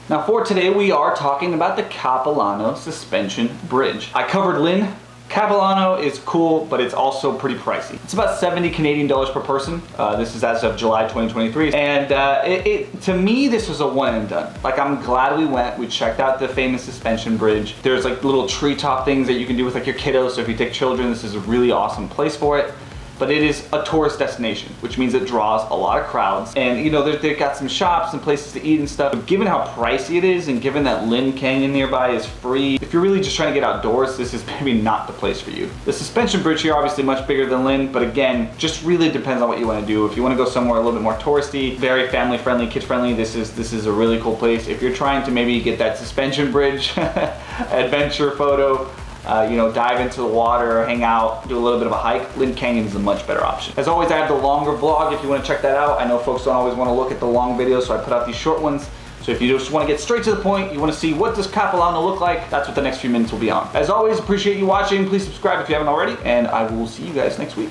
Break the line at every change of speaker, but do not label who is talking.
Now for today, we are talking about the Capilano Suspension Bridge. I covered Lynn. Capilano is cool, but it's also pretty pricey. It's about 70 Canadian dollars per person. This is as of July 2023. And to me, this was a one and done. Like, I'm glad we went. We checked out the famous suspension bridge. There's like little treetop things that you can do with like your kiddos. So if you take children, this is a really awesome place for it. But it is a tourist destination, which means it draws a lot of crowds. And you know, they've got some shops and places to eat and stuff. But given how pricey it is, and given that Lynn Canyon nearby is free, if you're really just trying to get outdoors, this is maybe not the place for you. The suspension bridge here, obviously much bigger than Lynn, but again, just really depends on what you want to do. If you want to go somewhere a little bit more touristy, very family friendly, kid friendly, this is a really cool place. If you're trying to maybe get that suspension bridge adventure photo, you know, dive into the water, hang out, do a little bit of a hike, Lynn Canyon is a much better option. As always, I have the longer vlog if you want to check that out. I know folks don't always want to look at the long videos, so I put out these short ones. So if you just want to get straight to the point, you want to see what does Capilano look like, that's what the next few minutes will be on. As always, appreciate you watching. Please subscribe if you haven't already, and I will see you guys next week.